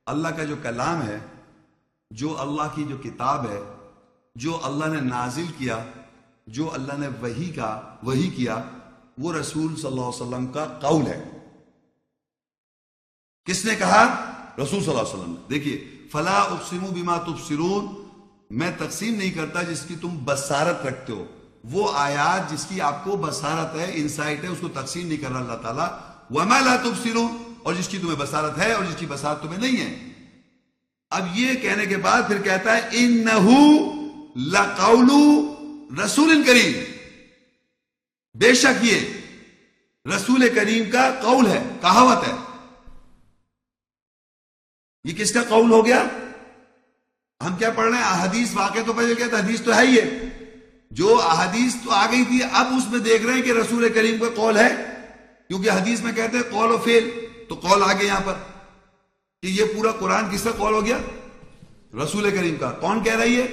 اللہ کا جو کلام ہے، جو اللہ کی جو کتاب ہے، جو اللہ نے نازل کیا، جو اللہ نے وحی کیا، وہ رسول صلی اللہ علیہ وسلم کا قول ہے۔ کس نے کہا؟ رسول صلی اللہ علیہ وسلم نے۔ دیکھیے، فلا اقسم بما تبصرون، میں تقسیم نہیں کرتا جس کی تم بصارت رکھتے ہو، وہ آیات جس کی آپ کو بصارت ہے، انسائٹ ہے، اس کو تقسیم نہیں کر رہا اللہ تعالیٰ۔ وما لا تبصرون، اور جس کی تمہیں بصارت ہے اور جس کی بصارت تمہیں نہیں ہے۔ اب یہ کہنے کے بعد پھر کہتا ہے انہو لقول رسول کریم، بے شک یہ رسول کریم کا قول ہے، کہاوت ہے۔ یہ کس کا قول ہو گیا؟ ہم کیا پڑھ رہے ہیں؟ احادیث، واقع تو پہلے کہتا حدیث تو ہے ہی ہے، جو احادیث تو آ گئی تھی، اب اس میں دیکھ رہے ہیں کہ رسول کریم کا قول ہے، کیونکہ حدیث میں کہتے ہیں قول و فعل، تو قول آگے یہاں پر کہ یہ پورا قرآن کس کا قول ہو گیا؟ رسول کریم کا۔ کون کہہ رہا ہے؟ یہ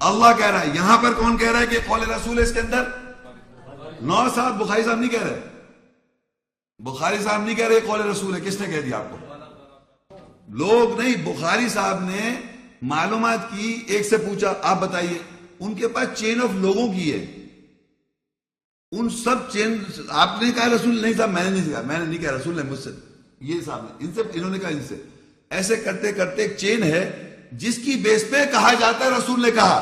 اللہ کہہ رہا ہے۔ یہاں پر کون کہہ رہا ہے کہ قول رسول ہے اس کے اندر؟ نو صاحب، بخاری صاحب نہیں کہہ رہے، بخاری صاحب نہیں کہہ رہے قول رسول ہے۔ کس نے کہہ دیا آپ کو؟ لوگ نہیں، بخاری صاحب نے معلومات کی، ایک سے پوچھا آپ بتائیے، ان کے پاس چین آف لوگوں کی ہے، ان سب چین، آپ نے کہا رسول نہیں صاحب، میں نے نہیں کہا، میں نے نہیں کہا، رسول نے مجھ سے، یہ صاحب نے، ان سے، انہوں نے کہا ان سے، ایسے کرتے کرتے ایک چین ہے جس کی بیس پہ کہا جاتا ہے رسول نے کہا۔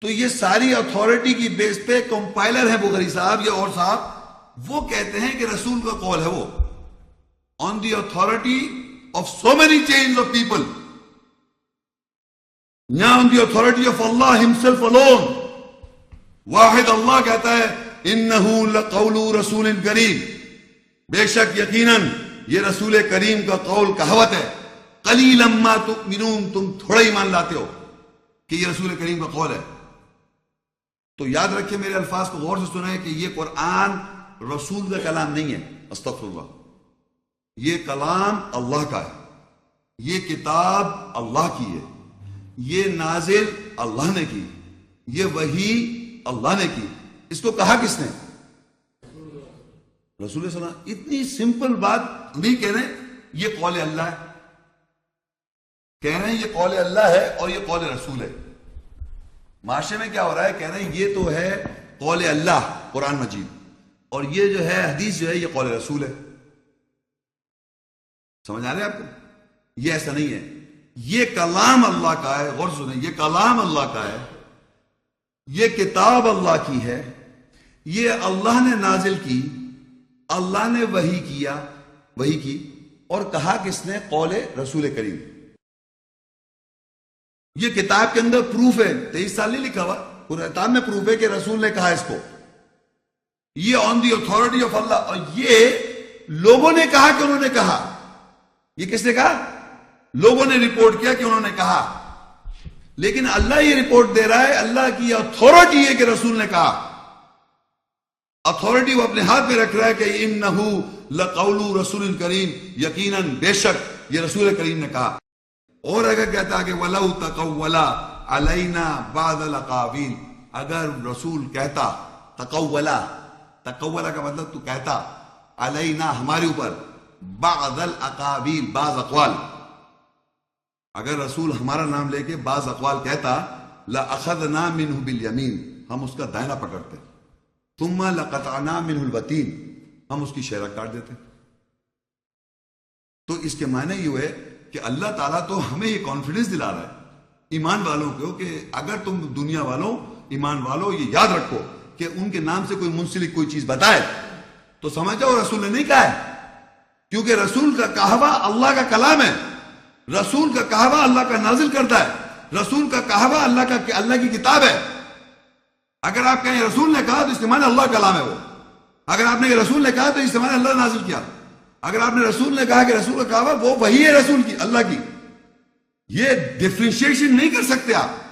تو یہ ساری اتھارٹی کی بیس پہ کمپائلر ہے بخاری صاحب یا اور صاحب، وہ کہتے ہیں کہ رسول کا قول ہے وہ، on the authority of so many chains of people, now on the authority of Allah himself alone۔ واحد اللہ کہتا ہے انہو لقول رسول کریم، بے شک یقیناً یہ رسول کریم کا قول، کہاوت ہے۔ قلیلا ما تؤمنون، تم تھوڑا ایمان لاتے ہو کہ یہ رسول کریم کا قول ہے۔ تو یاد رکھیں، میرے الفاظ کو غور سے سنیں کہ یہ قرآن رسول کا کلام نہیں ہے، استغفر اللہ، یہ کلام اللہ کا ہے، یہ کتاب اللہ کی ہے، یہ نازل اللہ نے کی، یہ وحی اللہ نے کی۔ اس کو کہا کس نے؟ رسول صلی اللہ علیہ وسلم۔ اتنی سمپل بات نہیں کہہ رہے یہ قول اللہ ہے، کہہ رہے ہیں یہ قول اللہ ہے اور یہ قول رسول ہے۔ معاشرے میں کیا ہو رہا ہے؟ کہہ رہے ہیں یہ تو ہے قول اللہ قرآن مجید، اور یہ جو ہے حدیث جو ہے یہ قول رسول ہے۔ سمجھ آ رہے ہیں آپ کو؟ یہ ایسا نہیں ہے، یہ کلام اللہ کا ہے، غور سنیں، یہ کلام اللہ کا ہے، یہ کتاب اللہ کی ہے، یہ اللہ نے نازل کی، اللہ نے وحی کی، اور کہا کس نے؟ قول رسول کریم۔ یہ کتاب کے اندر پروف ہے، 23 سال نہیں لکھا ہوا، قرآن کتاب میں پروف ہے کہ رسول نے کہا اس کو، یہ آن دی اتھارٹی آف اللہ، اور یہ لوگوں نے کہا کہ انہوں نے کہا۔ یہ کس نے کہا؟ لوگوں نے رپورٹ کیا کہ انہوں نے کہا، لیکن اللہ یہ رپورٹ دے رہا ہے، اللہ کی اتھارٹی ہے کہ رسول نے کہا، اتھارٹی وہ اپنے ہاتھ میں رکھ رہا ہے کہ انہو لقول رسول کریم، یقیناً بے شک یہ رسول کریم نے کہا۔ اور اگر کہتا کہ وَلَوْ تَقَوَّلَ عَلَيْنَا بَعْضَ الْأَقَاوِيلِ، اگر رسول کہتا، تقولا کا مطلب تو کہتا، علینا ہمارے اوپر، بعض الاقاویل بعض اقوال، اگر رسول ہمارا نام لے کے بعض اقوال کہتا، لَأَخَذْنَا مِنْهُ بِالْيَمِينِ، ہم اس کا دائنا پکڑتے، ثُمَّ لَقَطَعْنَا مِنْهُ الْوَتِينَ، ہم اس کی شہرہ کاٹ دیتے۔ تو اس کے معنی یہ ہے کہ اللہ تعالیٰ تو ہمیں یہ کانفیڈنس دلا رہا ہے ایمان والوں کو کہ اگر تم دنیا والوں، ایمان والوں، یہ یاد رکھو کہ ان کے نام سے کوئی منسلک کوئی چیز بتائے تو سمجھ جاؤ رسول نے نہیں کہا ہے، کیونکہ رسول کا کہوا اللہ کا کلام ہے، رسول کا کہوا اللہ کا نازل کرتا ہے، رسول کا کہوا اللہ کی کتاب ہے۔ اگر آپ کہیں رسول نے کہا تو اس کے معنی اللہ کا کلام ہے وہ، اگر آپ نے رسول نے کہا تو اس کے معنی اللہ نے نازل کیا، اگر آپ نے رسول نے کہا کہ رسول کا کہوا وہ وہی ہے رسول کی، اللہ کی، یہ ڈفرینشیشن نہیں کر سکتے آپ۔